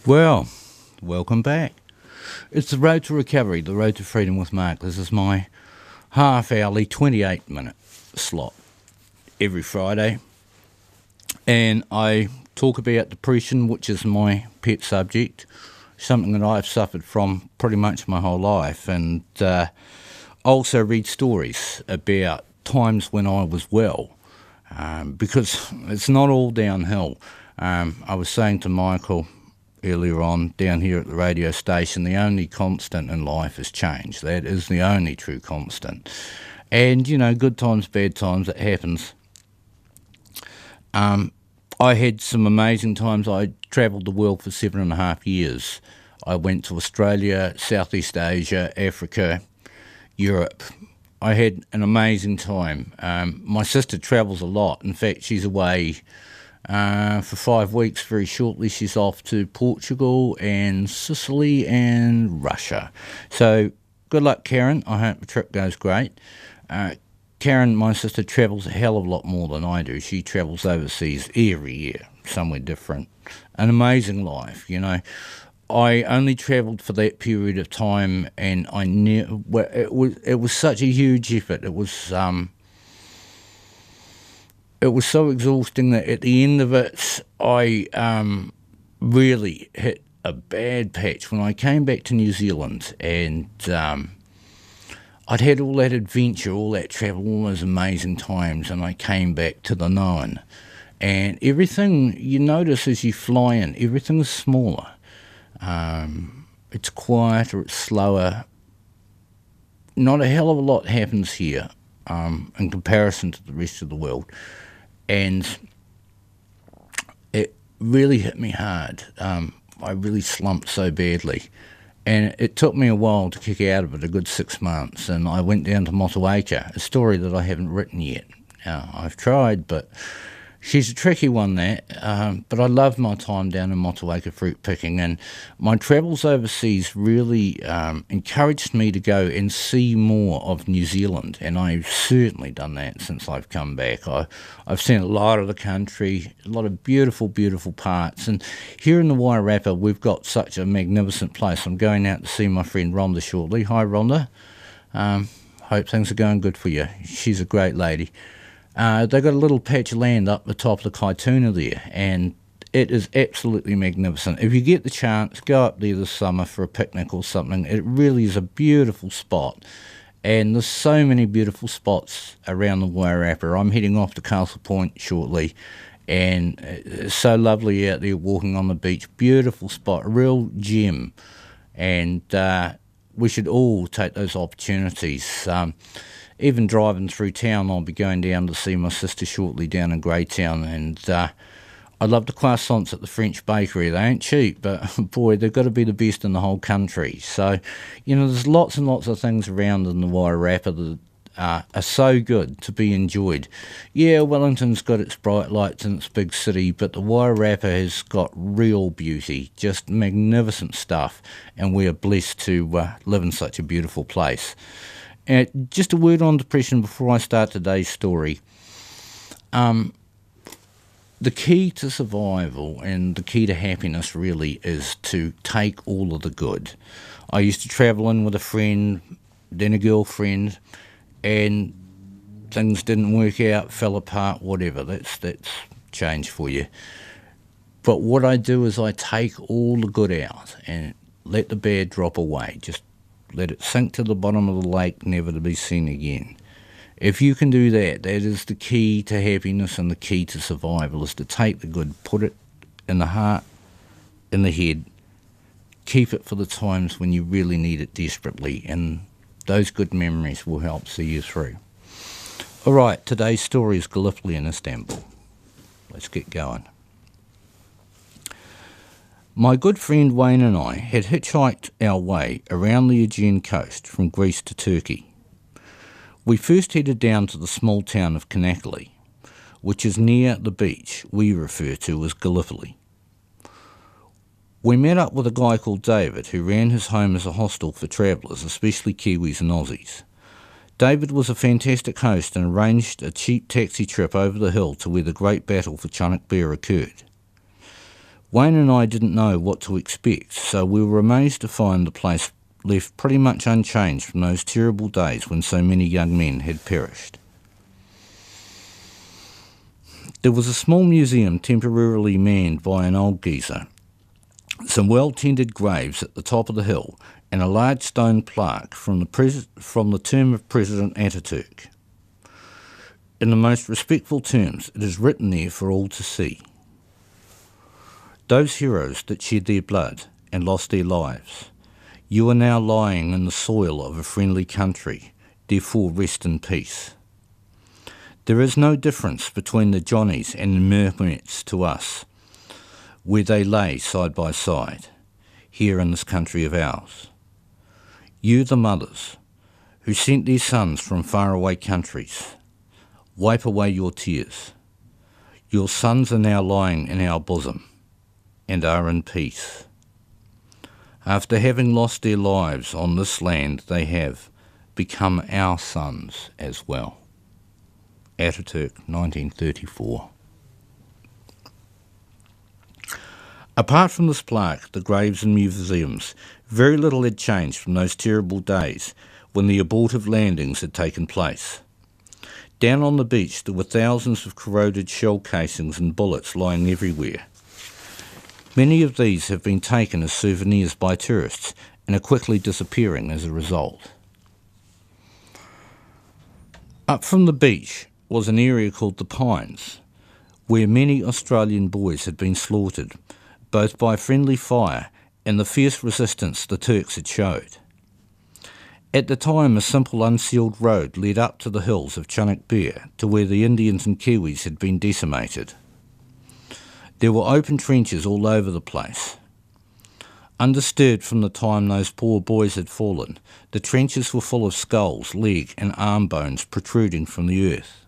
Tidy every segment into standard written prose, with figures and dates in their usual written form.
Well, welcome back. It's the Road to Recovery, the Road to Freedom with Mark. This is my half-hourly, 28-minute slot every Friday. And I talk about depression, which is my pet subject, something that I've suffered from pretty much my whole life. And also read stories about times when I was well, because it's not all downhill. I was saying to Michael earlier on down here at the radio station, the only constant in life is change. That is the only true constant. And, good times, bad times, it happens. I had some amazing times. I travelled the world for 7.5 years. I went to Australia, Southeast Asia, Africa, Europe. I had an amazing time. My sister travels a lot. In fact, she's away for 5 weeks. Very shortly, she's off to Portugal and Sicily and Russia. So good luck, Karen. I hope the trip goes great. Karen, my sister, travels a hell of a lot more than I do. She travels overseas every year, somewhere different. An amazing life, I only travelled for that period of time, and it was such a huge effort. It was so exhausting that at the end of it, I really hit a bad patch when I came back to New Zealand, and I'd had all that adventure, all that travel, all those amazing times, and I came back to the known. And everything, you notice as you fly in, everything's smaller. It's quieter, it's slower. Not a hell of a lot happens here in comparison to the rest of the world. And it really hit me hard. I really slumped so badly. And it took me a while to kick out of it, a good 6 months. And I went down to Motueka, a story that I haven't written yet. I've tried, but she's a tricky one, that. But I loved my time down in Motueka fruit picking. And my travels overseas really encouraged me to go and see more of New Zealand. And I've certainly done that since I've come back. I've seen a lot of the country, a lot of beautiful, beautiful parts. And here in the Wairarapa, we've got such a magnificent place. I'm going out to see my friend Rhonda shortly. Hi, Rhonda. Hope things are going good for you. She's a great lady. They've got a little patch of land up the top of the Kaituna there, and it is absolutely magnificent. If you get the chance, go up there this summer for a picnic or something. It really is a beautiful spot, and there's so many beautiful spots around the Wairarapa. I'm heading off to Castle Point shortly, and it's so lovely out there walking on the beach. Beautiful spot, a real gem, and we should all take those opportunities. Even driving through town, I'll be going down to see my sister shortly down in Greytown, and I love the croissants at the French bakery. They ain't cheap, but boy, they've got to be the best in the whole country. So, there's lots and lots of things around in the Wairarapa that are so good to be enjoyed. Yeah, Wellington's got its bright lights in its big city, but the Wairarapa has got real beauty, just magnificent stuff, and we are blessed to live in such a beautiful place. Just a word on depression before I start today's story. The key to survival and the key to happiness really is to take all of the good. I used to travel in with a friend, then a girlfriend, and things didn't work out, fell apart, whatever. That's change for you. But what I do is I take all the good out and let the bad drop away. Just let it sink to the bottom of the lake, never to be seen again. If you can do that, that is the key to happiness and the key to survival, is to take the good, put it in the heart, in the head, keep it for the times when you really need it desperately, and those good memories will help see you through. All right, today's story is Gallipoli in Istanbul. Let's get going. My good friend Wayne and I had hitchhiked our way around the Aegean coast from Greece to Turkey. We first headed down to the small town of Çanakkale, which is near the beach we refer to as Gallipoli. We met up with a guy called David who ran his home as a hostel for travellers, especially Kiwis and Aussies. David was a fantastic host and arranged a cheap taxi trip over the hill to where the Great Battle for Çanakkale occurred. Wayne and I didn't know what to expect, so we were amazed to find the place left pretty much unchanged from those terrible days when so many young men had perished. There was a small museum temporarily manned by an old geezer, some well-tended graves at the top of the hill, and a large stone plaque from the term of President Ataturk. In the most respectful terms, it is written there for all to see. Those heroes that shed their blood and lost their lives, you are now lying in the soil of a friendly country, therefore rest in peace. There is no difference between the Johnnies and the Mermets to us, where they lay side by side, here in this country of ours. You, the mothers, who sent their sons from faraway countries, wipe away your tears. Your sons are now lying in our bosom, and are in peace. After having lost their lives on this land, they have become our sons as well. Ataturk, 1934. Apart from this plaque, the graves and museums, very little had changed from those terrible days when the abortive landings had taken place. Down on the beach there were thousands of corroded shell casings and bullets lying everywhere. Many of these have been taken as souvenirs by tourists and are quickly disappearing as a result. Up from the beach was an area called the Pines, where many Australian boys had been slaughtered, both by friendly fire and the fierce resistance the Turks had showed. At the time, a simple unsealed road led up to the hills of Chunuk Bair to where the Indians and Kiwis had been decimated. There were open trenches all over the place. Undisturbed from the time those poor boys had fallen, the trenches were full of skulls, leg and arm bones protruding from the earth.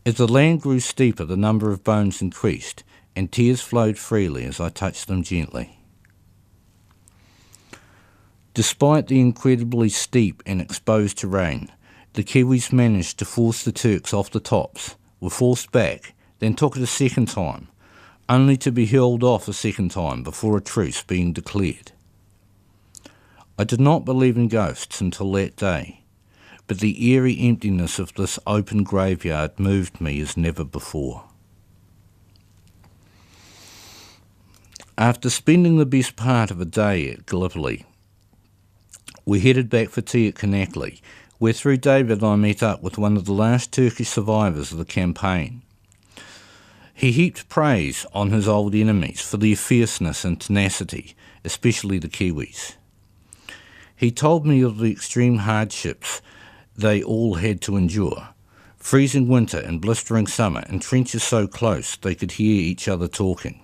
As the land grew steeper, the number of bones increased, and tears flowed freely as I touched them gently. Despite the incredibly steep and exposed terrain, the Kiwis managed to force the Turks off the tops, were forced back, then took it a second time, only to be hurled off a second time before a truce being declared. I did not believe in ghosts until that day, but the eerie emptiness of this open graveyard moved me as never before. After spending the best part of a day at Gallipoli, we headed back for tea at Conakry, where through David I met up with one of the last Turkish survivors of the campaign. He heaped praise on his old enemies for their fierceness and tenacity, especially the Kiwis. He told me of the extreme hardships they all had to endure, freezing winter and blistering summer in trenches so close they could hear each other talking.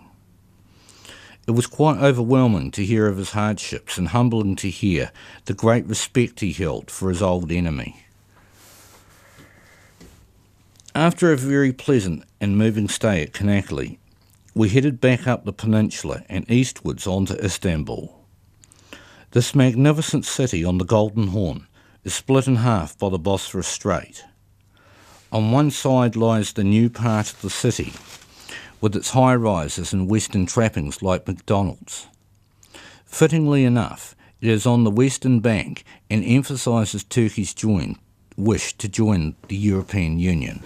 It was quite overwhelming to hear of his hardships and humbling to hear the great respect he held for his old enemy. After a very pleasant and moving stay at Conakry, we headed back up the peninsula and eastwards on to Istanbul. This magnificent city on the Golden Horn is split in half by the Bosphorus Strait. On one side lies the new part of the city, with its high-rises and western trappings like McDonald's. Fittingly enough, it is on the western bank and emphasises Turkey's wish to join the European Union.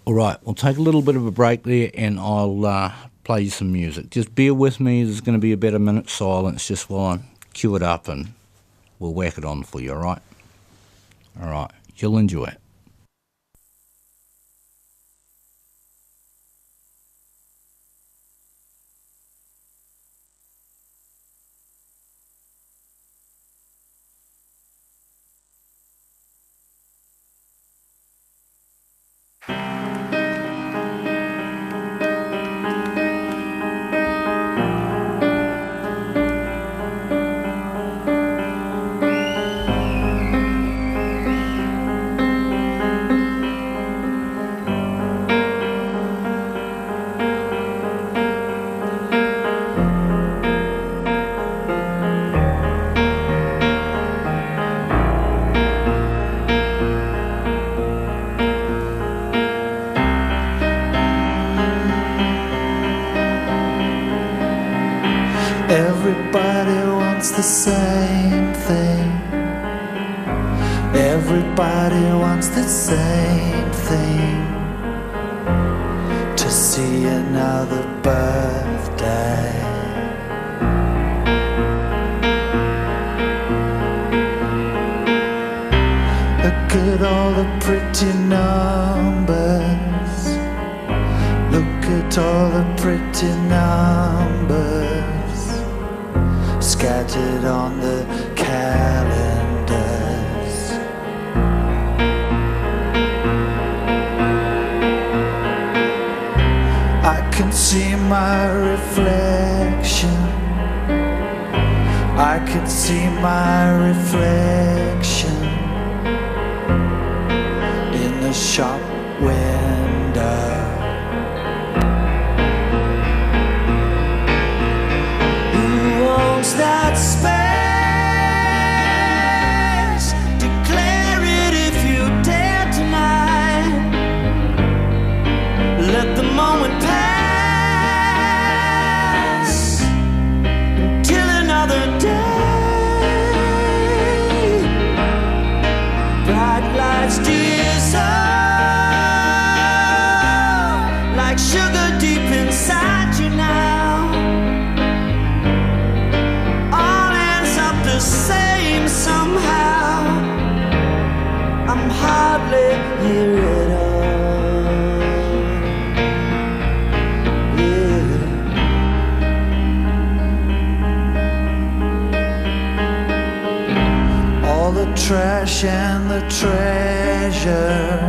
All right, we'll take a little bit of a break there and I'll play you some music. Just bear with me, there's going to be about a minute's silence just while I cue it up and we'll whack it on for you, all right? All right, you'll enjoy it. wants the same thing. Everybody wants the same thing. To see another birthday. Look at all the pretty numbers. Look at all the pretty numbers scattered on the calendars. I can see my reflection. I can see my reflection in the shop window. Who owns that space? Declare it if you dare tonight. Let the moment pass until another day. Bright lights dissolve like sugar deep inside you now. All ends up the same somehow. I'm hardly here at all. Yeah. All the trash and the treasure.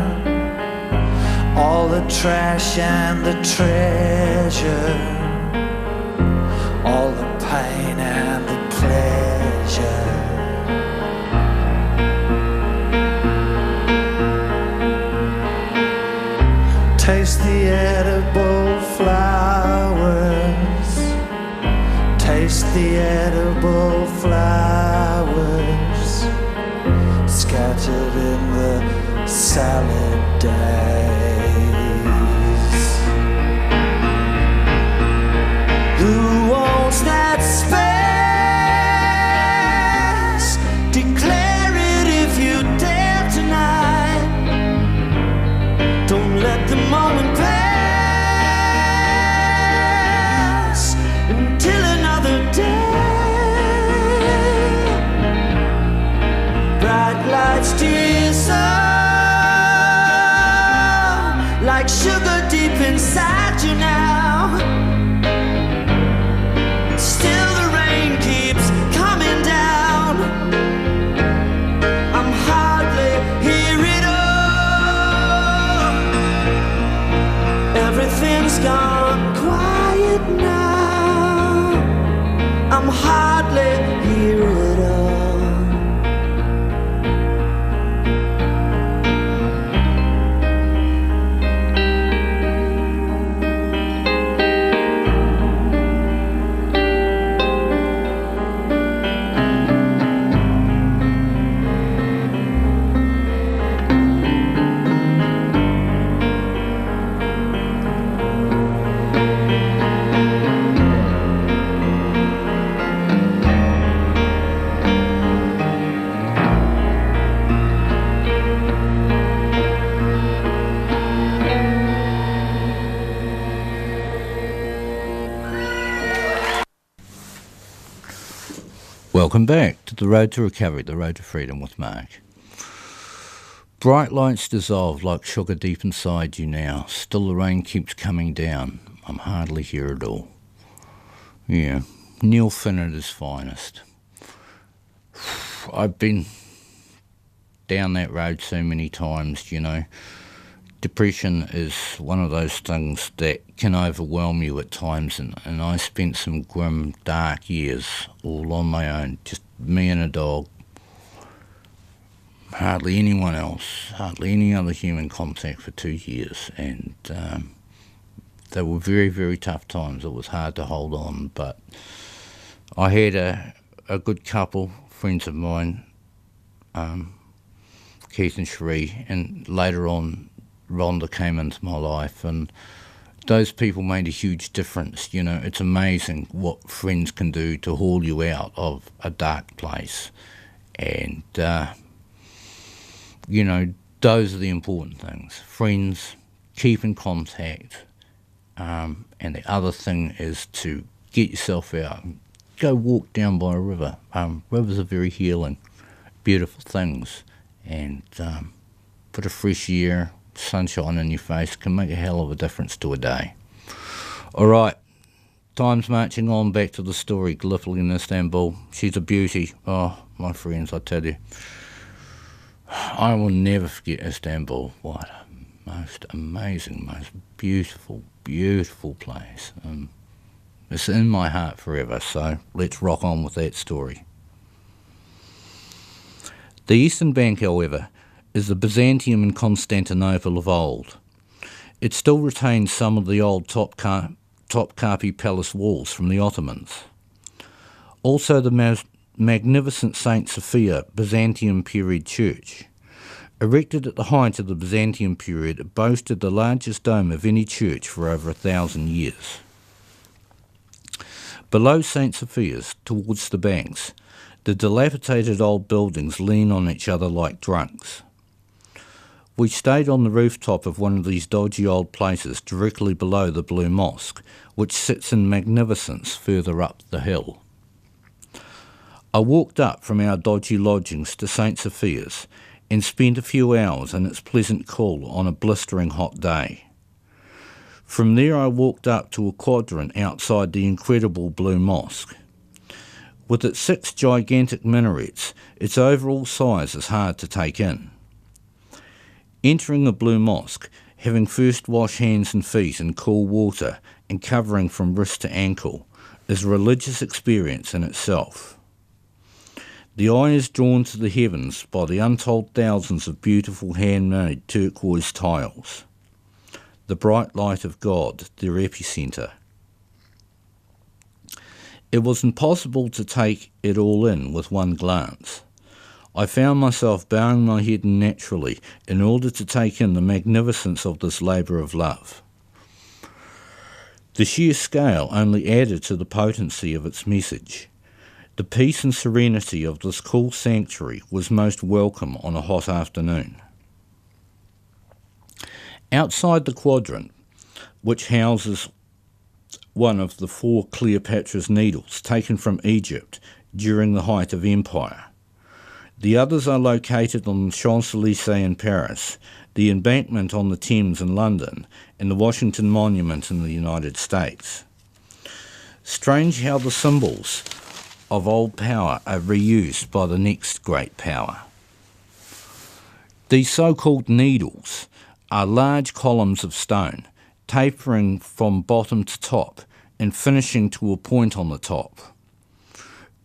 All the trash and the treasure. All the pain and the pleasure. Taste the edible flowers. Taste the edible flowers scattered in the salad days. Who owns that space? Declare it if you dare tonight. Don't let the moment pass until another day. Bright lights dissolve like sugar deep inside you now. Still the rain keeps coming down. I'm hardly here at all. Everything's gone quiet now. I'm hardly here at all. Welcome back to The Road to Recovery, The Road to Freedom with Mark. Bright lights dissolve like sugar deep inside you now. Still the rain keeps coming down. I'm hardly here at all. Yeah, Neil Finn at his finest. I've been down that road so many times, you know. Depression is one of those things that can overwhelm you at times, and I spent some grim, dark years all on my own, just me and a dog. Hardly anyone else, hardly any other human contact for 2 years, and they were very, very tough times. It was hard to hold on, but I had a good couple, friends of mine, Keith and Cherie, and later on Rhonda came into my life, and those people made a huge difference. You know, it's amazing what friends can do to haul you out of a dark place. And, you know, those are the important things. Friends, keep in contact. And the other thing is to get yourself out. Go walk down by a river. Rivers are very healing, beautiful things. And put a fresh air, sunshine in your face can make a hell of a difference to a day. All right, time's marching on back to the story. Gallipoli in Istanbul. She's a beauty. Oh, my friends, I tell you. I will never forget Istanbul. What a most amazing, most beautiful, beautiful place. It's in my heart forever, so let's rock on with that story. The Eastern Bank, however, is the Byzantium and Constantinople of old. It still retains some of the old Topkapi Palace walls from the Ottomans. Also the magnificent St. Sophia Byzantium period church. Erected at the height of the Byzantium period, it boasted the largest dome of any church for over 1,000 years. Below St. Sophia's, towards the banks, the dilapidated old buildings lean on each other like drunks. We stayed on the rooftop of one of these dodgy old places directly below the Blue Mosque, which sits in magnificence further up the hill. I walked up from our dodgy lodgings to St. Sophia's and spent a few hours in its pleasant cool on a blistering hot day. From there I walked up to a quadrant outside the incredible Blue Mosque. With its 6 gigantic minarets, its overall size is hard to take in. Entering the Blue Mosque, having first washed hands and feet in cool water and covering from wrist to ankle, is a religious experience in itself. The eye is drawn to the heavens by the untold thousands of beautiful handmade turquoise tiles. The bright light of God, their epicentre. It was impossible to take it all in with one glance. I found myself bowing my head naturally in order to take in the magnificence of this labour of love. The sheer scale only added to the potency of its message. The peace and serenity of this cool sanctuary was most welcome on a hot afternoon. Outside the quadrant, which houses one of the 4 Cleopatra's needles taken from Egypt during the height of empire. The others are located on the Champs-Élysées in Paris, the embankment on the Thames in London, and the Washington Monument in the United States. Strange how the symbols of old power are reused by the next great power. These so-called needles are large columns of stone, tapering from bottom to top and finishing to a point on the top.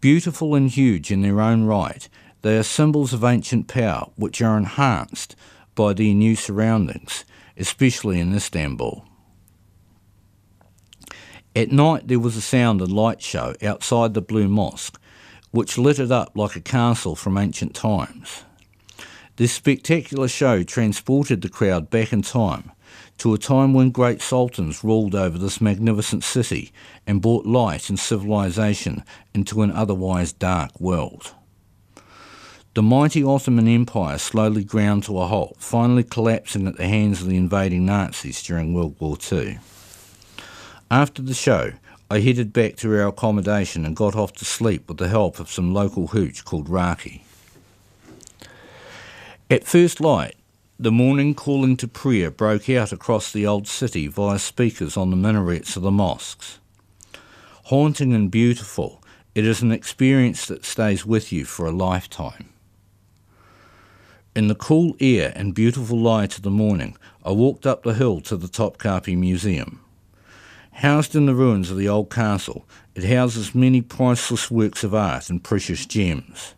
Beautiful and huge in their own right, they are symbols of ancient power which are enhanced by their new surroundings, especially in Istanbul. At night there was a sound and light show outside the Blue Mosque, which lit it up like a castle from ancient times. This spectacular show transported the crowd back in time, to a time when great sultans ruled over this magnificent city and brought light and civilization into an otherwise dark world. The mighty Ottoman Empire slowly ground to a halt, finally collapsing at the hands of the invading Nazis during World War II. After the show, I headed back to our accommodation and got off to sleep with the help of some local hooch called Raki. At first light, the morning calling to prayer broke out across the old city via speakers on the minarets of the mosques. Haunting and beautiful, it is an experience that stays with you for a lifetime. In the cool air and beautiful light of the morning, I walked up the hill to the Topkapi Museum. Housed in the ruins of the old castle, it houses many priceless works of art and precious gems.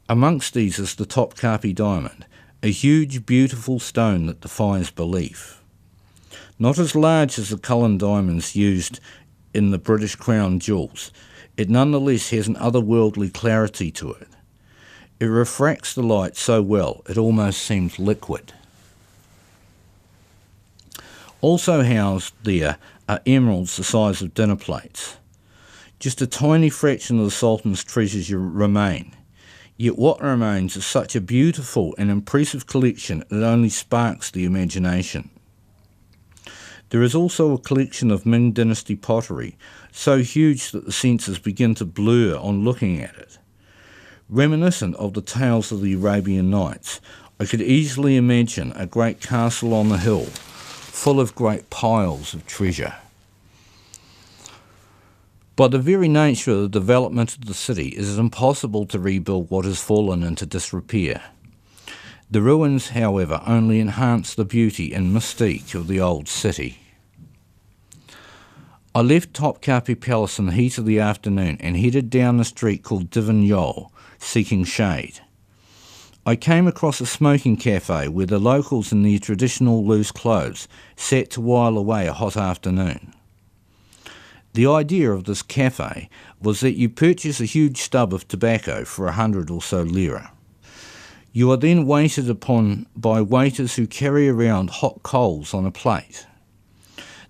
Amongst these is the Topkapi diamond, a huge, beautiful stone that defies belief. Not as large as the Cullen diamonds used in the British Crown jewels, it nonetheless has an otherworldly clarity to it. It refracts the light so well it almost seems liquid. Also housed there are emeralds the size of dinner plates. Just a tiny fraction of the Sultan's treasures remain, yet what remains is such a beautiful and impressive collection it only sparks the imagination. There is also a collection of Ming Dynasty pottery, so huge that the senses begin to blur on looking at it. Reminiscent of the tales of the Arabian Nights, I could easily imagine a great castle on the hill, full of great piles of treasure. By the very nature of the development of the city, it is impossible to rebuild what has fallen into disrepair. The ruins, however, only enhance the beauty and mystique of the old city. I left Topkapi Palace in the heat of the afternoon and headed down the street called Divan Yol, seeking shade. I came across a smoking cafe where the locals in their traditional loose clothes sat to while away a hot afternoon. The idea of this cafe was that you purchase a huge stub of tobacco for 100 or so lira. You are then waited upon by waiters who carry around hot coals on a plate.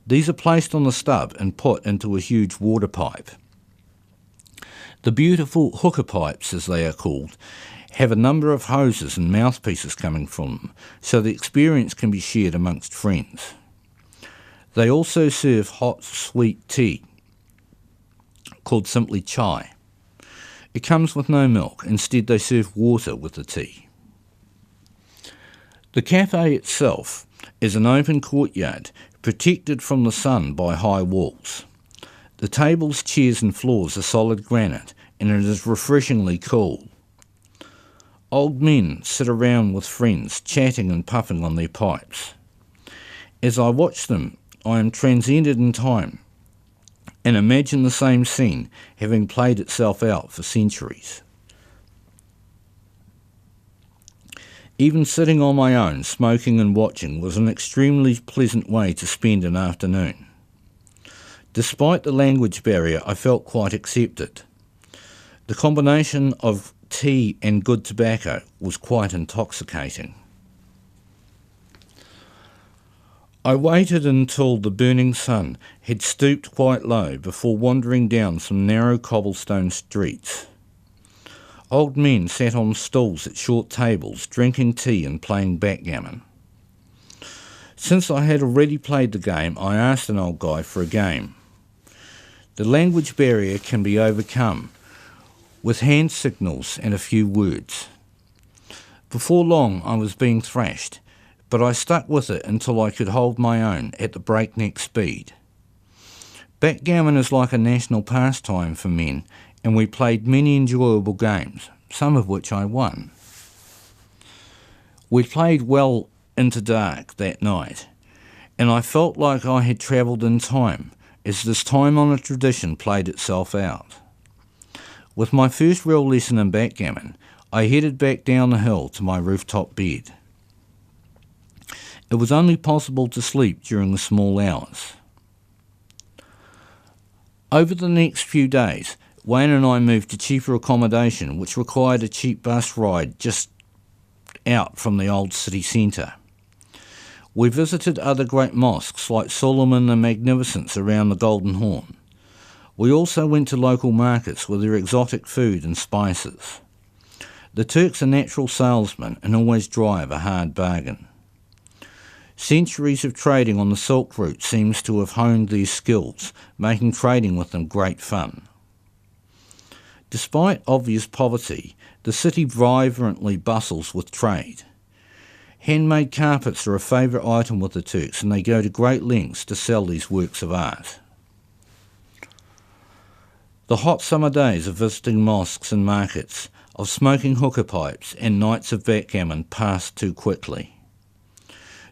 These are placed on the stub and put into a huge water pipe. The beautiful hookah pipes, as they are called, have a number of hoses and mouthpieces coming from them, so the experience can be shared amongst friends. They also serve hot, sweet tea, called simply chai. It comes with no milk, instead they serve water with the tea. The cafe itself is an open courtyard, protected from the sun by high walls. The tables, chairs and floors are solid granite, and it is refreshingly cool. Old men sit around with friends, chatting and puffing on their pipes. As I watch them, I am transcended in time, and imagine the same scene having played itself out for centuries. Even sitting on my own, smoking and watching, was an extremely pleasant way to spend an afternoon. Despite the language barrier, I felt quite accepted. The combination of tea and good tobacco was quite intoxicating. I waited until the burning sun had stooped quite low before wandering down some narrow cobblestone streets. Old men sat on stools at short tables, drinking tea and playing backgammon. Since I had already played the game, I asked an old guy for a game. The language barrier can be overcome with hand signals and a few words. Before long I was being thrashed, but I stuck with it until I could hold my own at the breakneck speed. Backgammon is like a national pastime for men, and we played many enjoyable games, some of which I won. We played well into dark that night, and I felt like I had travelled in time, as this time-honoured tradition played itself out. With my first real lesson in backgammon, I headed back down the hill to my rooftop bed. It was only possible to sleep during the small hours. Over the next few days, Wayne and I moved to cheaper accommodation, which required a cheap bus ride just out from the old city centre. We visited other great mosques like Solomon the Magnificent's around the Golden Horn. We also went to local markets with their exotic food and spices. The Turks are natural salesmen and always drive a hard bargain. Centuries of trading on the Silk Route seems to have honed these skills, making trading with them great fun. Despite obvious poverty, the city vibrantly bustles with trade. Handmade carpets are a favourite item with the Turks, and they go to great lengths to sell these works of art. The hot summer days of visiting mosques and markets, of smoking hookah pipes and nights of backgammon passed too quickly.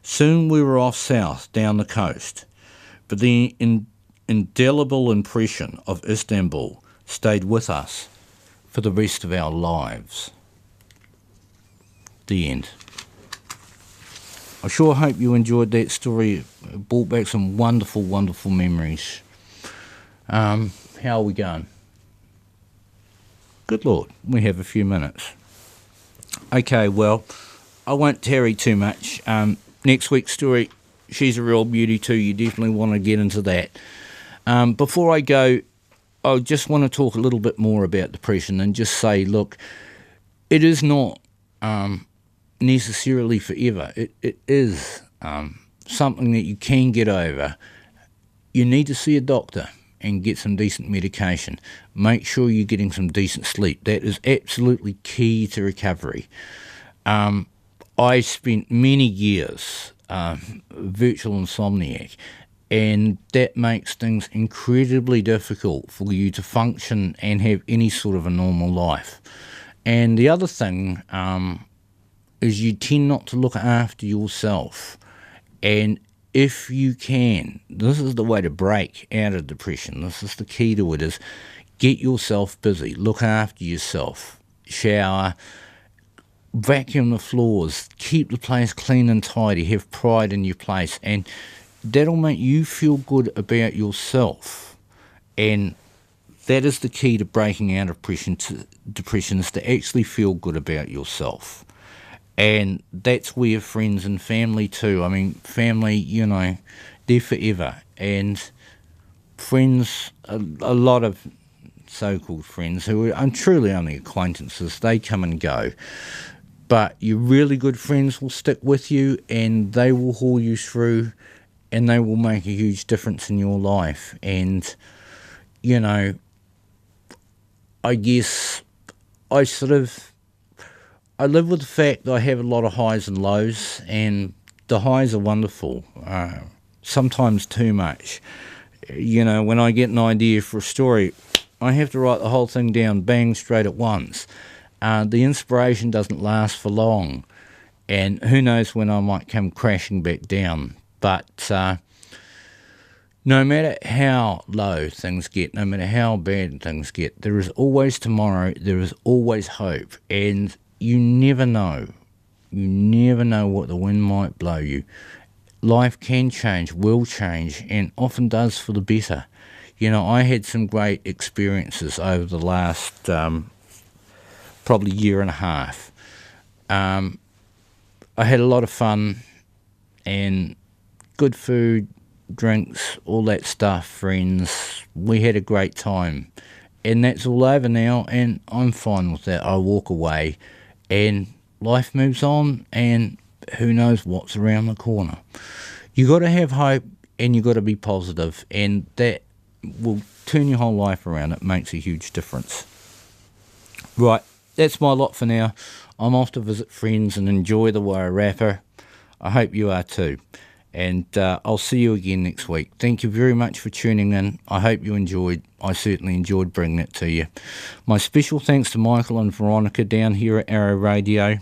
Soon we were off south down the coast, but the indelible impression of Istanbul stayed with us for the rest of our lives. The end. I sure hope you enjoyed that story. It brought back some wonderful, wonderful memories. How are we going? Good Lord, we have a few minutes. Okay, well, I won't tarry too much. Next week's story she's a real beauty too. You definitely want to get into that. Before I go, I just want to talk a little bit more about depression and just say, look, it is not necessarily forever. It is something that you can get over. You need to see a doctor and get some decent medication. Make sure you're getting some decent sleep. That is absolutely key to recovery. I spent many years virtual insomniac, and that makes things incredibly difficult for you to function and have any sort of a normal life. And the other thing is you tend not to look after yourself. And if you can, this is the way to break out of depression. This is the key to it, is get yourself busy. Look after yourself. Shower, vacuum the floors, keep the place clean and tidy, have pride in your place, and that'll make you feel good about yourself. And that is the key to breaking out of depression, is to actually feel good about yourself. And that's where friends and family too. I mean, family, you know, they're forever. And friends, a lot of so-called friends who are truly only acquaintances, they come and go. But your really good friends will stick with you, and they will haul you through, and they will make a huge difference in your life. And, you know, I guess I live with the fact that I have a lot of highs and lows, and the highs are wonderful, sometimes too much. You know, when I get an idea for a story, I have to write the whole thing down, bang, straight at once. The inspiration doesn't last for long, and who knows when I might come crashing back down. But no matter how low things get, no matter how bad things get, there is always tomorrow, there is always hope, and you never know. You never know what the wind might blow you. Life can change, will change, and often does for the better. You know, I had some great experiences over the last probably year and a half. I had a lot of fun and good food, drinks, all that stuff, friends. We had a great time. And that's all over now, and I'm fine with that. I walk away, and life moves on, and who knows what's around the corner. You got to have hope, and you got to be positive, and that will turn your whole life around. It makes a huge difference. Right, that's my lot for now. I'm off to visit friends and enjoy the Wairarapa. I hope you are too. And I'll see you again next week. Thank you very much for tuning in. I hope you enjoyed. I certainly enjoyed bringing it to you. My special thanks to Michael and Veronica down here at Arrow Radio.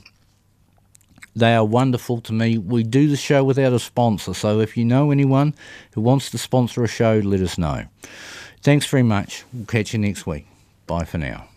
They are wonderful to me. We do the show without a sponsor, so if you know anyone who wants to sponsor a show, let us know. Thanks very much. We'll catch you next week. Bye for now.